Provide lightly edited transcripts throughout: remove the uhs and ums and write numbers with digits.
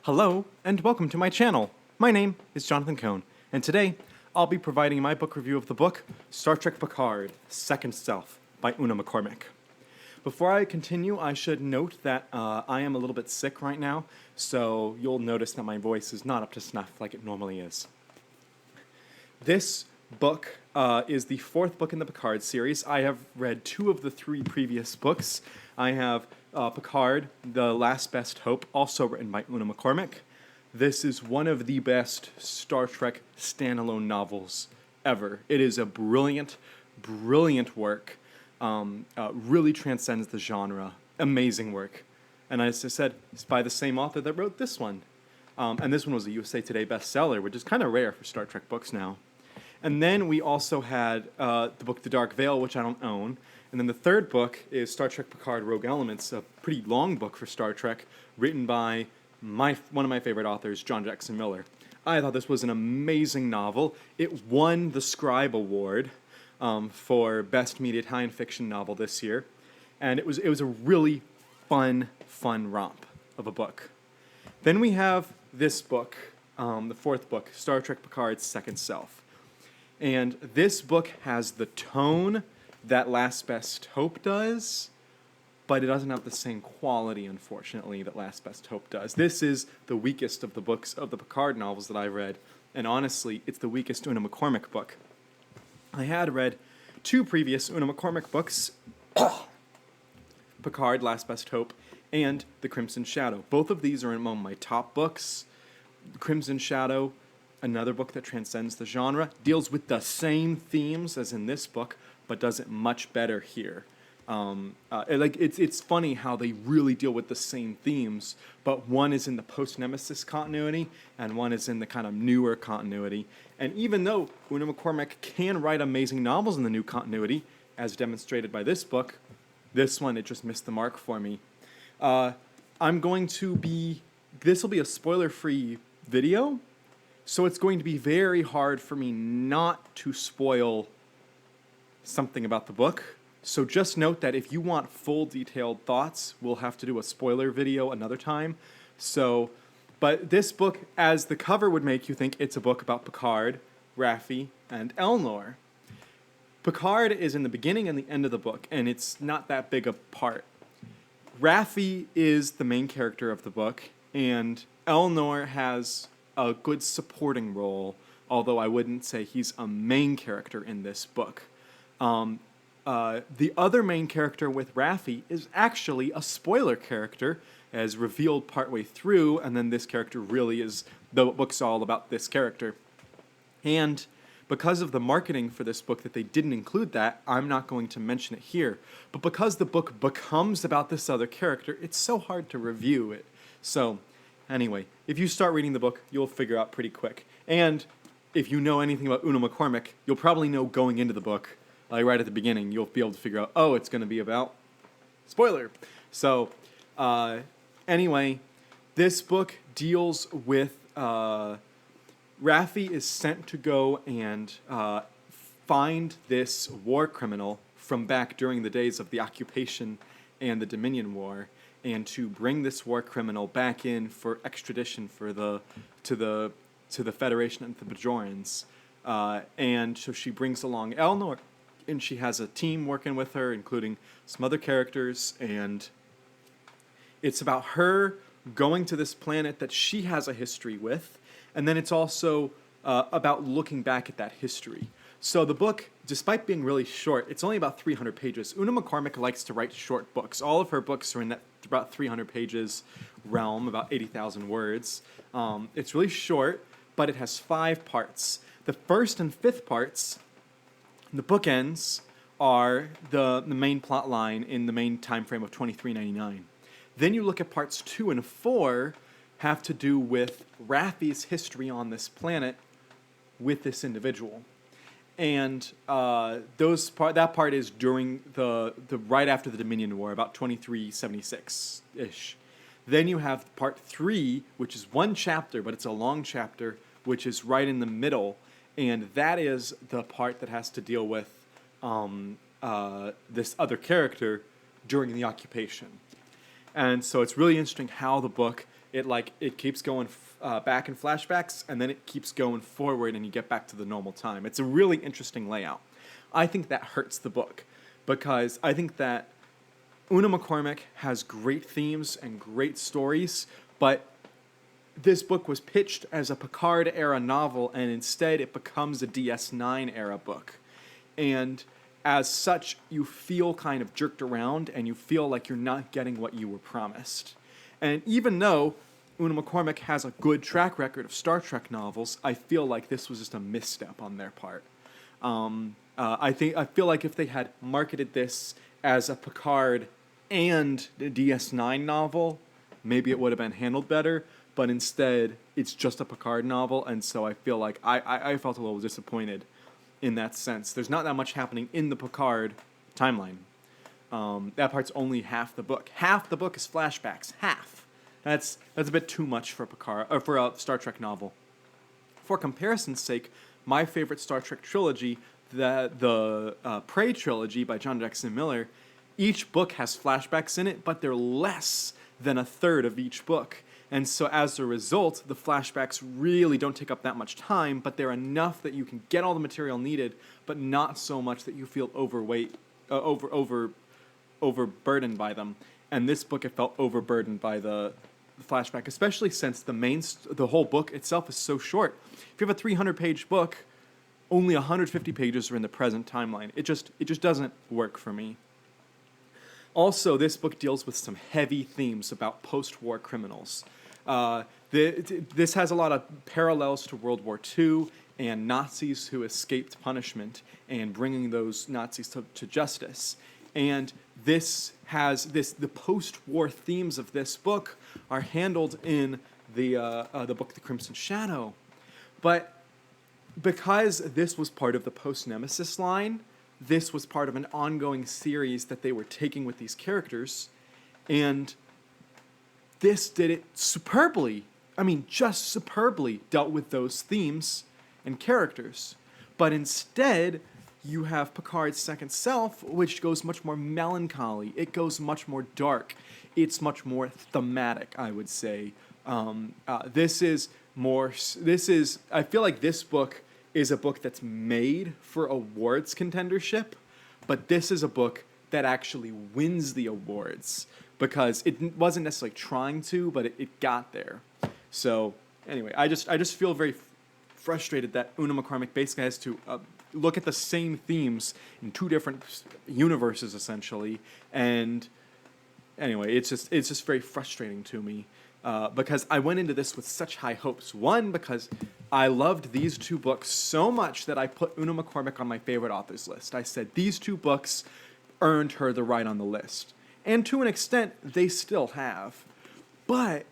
Hello, and welcome to my channel. My name is Jonathan Cohn, and today I'll be providing my book review of the book Star Trek Picard, Second Self by Una McCormick. Before I continue, I should note that I am a little bit sick right now, so you'll notice that my voice is not up to snuff like it normally is. This book is the fourth book in the Picard series. I have read two of the three previous books. I have Picard, The Last Best Hope, also written by Una McCormick. This is one of the best Star Trek standalone novels ever. It is a brilliant, brilliant work. Really transcends the genre. Amazing work. And as I said, it's by the same author that wrote this one. And this one was a USA Today bestseller, which is kind of rare for Star Trek books now. And then we also had the book The Dark Veil, which I don't own. And then the third book is Star Trek Picard Rogue Elements, a pretty long book for Star Trek, written by one of my favorite authors, John Jackson Miller. I thought this was an amazing novel. It won the Scribe Award for Best Media Italian Fiction Novel this year. And it was a really fun romp of a book. Then we have this book, the fourth book, Star Trek Picard's Second Self. And this book has the tone that Last Best Hope does, but it doesn't have the same quality, unfortunately, that Last Best Hope does. This is the weakest of the books of the Picard novels that I've read, and honestly, it's the weakest Una McCormick book. I had read two previous Una McCormick books, Picard, Last Best Hope, and The Crimson Shadow. Both of these are among my top books. The Crimson Shadow, another book that transcends the genre, deals with the same themes as in this book, but does it much better here. It's funny how they really deal with the same themes, but one is in the post-Nemesis continuity, and one is in the kind of newer continuity. And even though Una McCormick can write amazing novels in the new continuity, as demonstrated by this book, this one, it just missed the mark for me. This will be a spoiler-free video, so it's going to be very hard for me not to spoil something about the book. So just note that if you want full detailed thoughts, we'll have to do a spoiler video another time. But this book, as the cover would make you think, it's a book about Picard, Raffy, and Elmo. Picard is in the beginning and the end of the book, and it's not that big a part. Raffy is the main character of the book, and Elnor has a good supporting role, although I wouldn't say he's a main character in this book. The other main character with Raffy is actually a spoiler character, as revealed partway through, and then this character really is, the book's all about this character. And because of the marketing for this book that they didn't include that, I'm not going to mention it here. But because the book becomes about this other character, it's so hard to review it. So, anyway, if you start reading the book, you'll figure out pretty quick. And if you know anything about Una McCormick, you'll probably know going into the book, right at the beginning, you'll be able to figure out, oh, it's going to be about spoiler. So, anyway, this book deals with Raffy is sent to go and find this war criminal from back during the days of the occupation and the Dominion War, and to bring this war criminal back in for extradition to the Federation and the Bajorans. And so she brings along Elnor, and she has a team working with her, including some other characters, and it's about her going to this planet that she has a history with, and then it's also about looking back at that history. So the book, despite being really short, it's only about 300 pages. Una McCormick likes to write short books. All of her books are in that about 300 pages realm, about 80,000 words. It's really short, but it has 5 parts. The first and fifth parts, the bookends, are the main plot line in the main time frame of 2399. Then you look at parts 2 and 4 have to do with Raffy's history on this planet with this individual. And that part is during the right after the Dominion War, about 2376-ish. Then you have part 3, which is one chapter, but it's a long chapter, which is right in the middle, and that is the part that has to deal with this other character during the occupation. And so it's really interesting how the book It keeps going back in flashbacks, and then it keeps going forward, and you get back to the normal time. It's a really interesting layout. I think that hurts the book, because I think that Una McCormick has great themes and great stories, but this book was pitched as a Picard-era novel, and instead it becomes a DS9-era book. And as such, you feel kind of jerked around, and you feel like you're not getting what you were promised. And even though Una McCormick has a good track record of Star Trek novels, I feel like this was just a misstep on their part. I feel like if they had marketed this as a Picard and a DS9 novel, maybe it would have been handled better. But instead, it's just a Picard novel, and so I feel like I felt a little disappointed in that sense. There's not that much happening in the Picard timeline. That part's only half the book. Half the book is flashbacks. Half. That's a bit too much for Picard or for a Star Trek novel. For comparison's sake, my favorite Star Trek trilogy, the Prey Trilogy by John Jackson Miller, each book has flashbacks in it, but they're less than a third of each book. And so as a result, the flashbacks really don't take up that much time, but they're enough that you can get all the material needed, but not so much that you feel overburdened by them. And this book, it felt overburdened by the flashback, especially since the whole book itself is so short. If you have a 300-page book, only 150 pages are in the present timeline. It just doesn't work for me. Also, this book deals with some heavy themes about post-war criminals. This has a lot of parallels to World War II and Nazis who escaped punishment and bringing those Nazis to justice. And the post-war themes of this book are handled in the book The Crimson Shadow. But because this was part of the post-Nemesis line, this was part of an ongoing series that they were taking with these characters, and this did it superbly. I mean, just superbly dealt with those themes and characters. But instead, you have Picard's second self, which goes much more melancholy. It goes much more dark. It's much more thematic, I would say. I feel like this book is a book that's made for awards contendership, but this is a book that actually wins the awards because it wasn't necessarily trying to, but it got there. So anyway, I just feel very frustrated that Una McCormick basically has to look at the same themes in two different universes essentially, and anyway, it's just very frustrating to me. Because I went into this with such high hopes. One, because I loved these two books so much that I put Una McCormick on my favorite authors list. I said these two books earned her the right on the list. And to an extent, they still have. But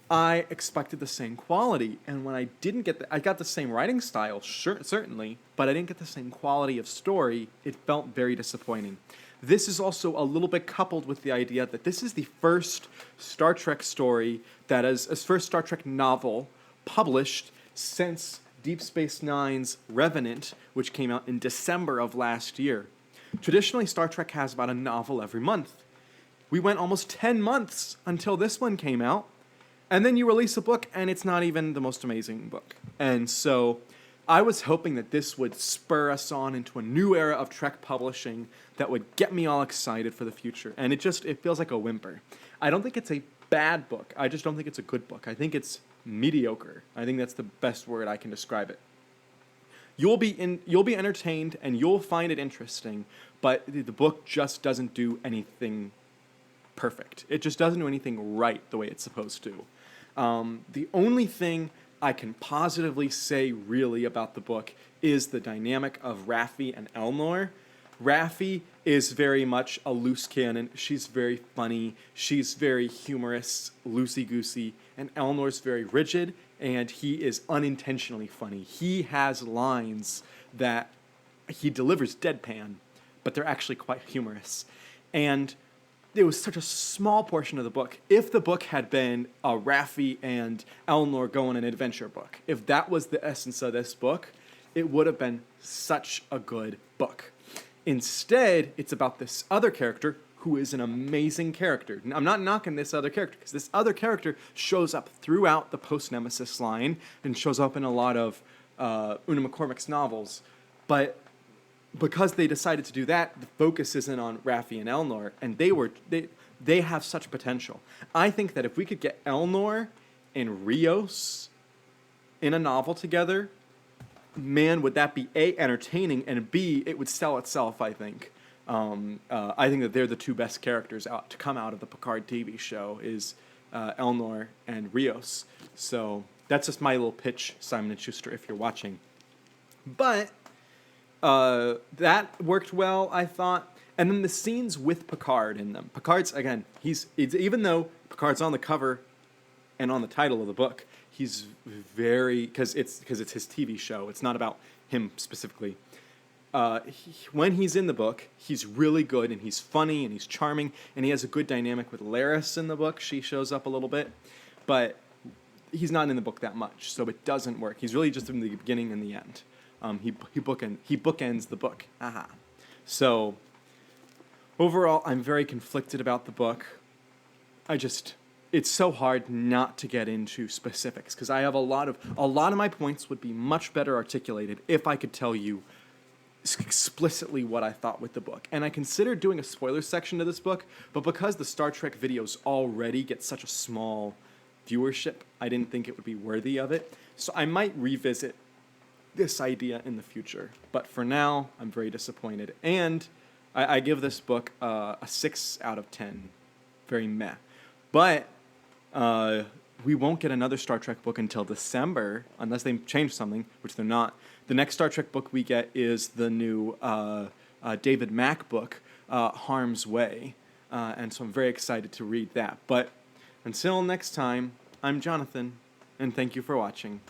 I expected the same quality. And when I didn't get I got the same writing style, certainly, but I didn't get the same quality of story. It felt very disappointing. This is also a little bit coupled with the idea that this is the first Star Trek story that is a first Star Trek novel published since Deep Space Nine's Revenant, which came out in December of last year. Traditionally, Star Trek has about a novel every month. We went almost 10 months until this one came out, and then you release a book, and it's not even the most amazing book. And so I was hoping that this would spur us on into a new era of Trek publishing that would get me all excited for the future. And it feels like a whimper. I don't think it's a bad book. I just don't think it's a good book. I think it's mediocre. I think that's the best word I can describe it. You'll be entertained and you'll find it interesting, but the book just doesn't do anything perfect. It just doesn't do anything right the way it's supposed to. The only thing I can positively say really about the book is the dynamic of Raffy and Elmo. Raffy is very much a loose cannon. She's very funny. She's very humorous, loosey-goosey. And Elnor's very rigid, and he is unintentionally funny. He has lines that he delivers deadpan, but they're actually quite humorous. And it was such a small portion of the book. If the book had been a Raffy and Elnor go on an adventure book, if that was the essence of this book, it would have been such a good book. Instead, it's about this other character who is an amazing character. I'm not knocking this other character, because this other character shows up throughout the post-Nemesis line and shows up in a lot of Una McCormack's novels. But because they decided to do that, the focus isn't on Raffy and Elnor, and they have such potential. I think that if we could get Elnor and Rios in a novel together, man, would that be A, entertaining, and B, it would sell itself, I think. I think that they're the two best characters to come out of the Picard TV show is Elnor and Rios. So that's just my little pitch, Simon & Schuster, if you're watching. But that worked well, I thought. And then the scenes with Picard in them. Picard's, again, even though Picard's on the cover and on the title of the book, he's very, because it's his TV show. It's not about him specifically. When he's in the book, he's really good, and he's funny, and he's charming, and he has a good dynamic with Laris in the book. She shows up a little bit, but he's not in the book that much, so it doesn't work. He's really just in the beginning and the end. He bookends the book. Aha. So overall, I'm very conflicted about the book. It's so hard not to get into specifics, because I have a lot of my points would be much better articulated if I could tell you explicitly what I thought with the book. And I considered doing a spoiler section to this book, but because the Star Trek videos already get such a small viewership, I didn't think it would be worthy of it. So I might revisit this idea in the future. But for now, I'm very disappointed. And I give this book a 6 out of 10. Very meh. But we won't get another Star Trek book until December, unless they change something, which they're not. The next Star Trek book we get is the new David Mack book, Harm's Way. And so I'm very excited to read that. But until next time, I'm Jonathan, and thank you for watching.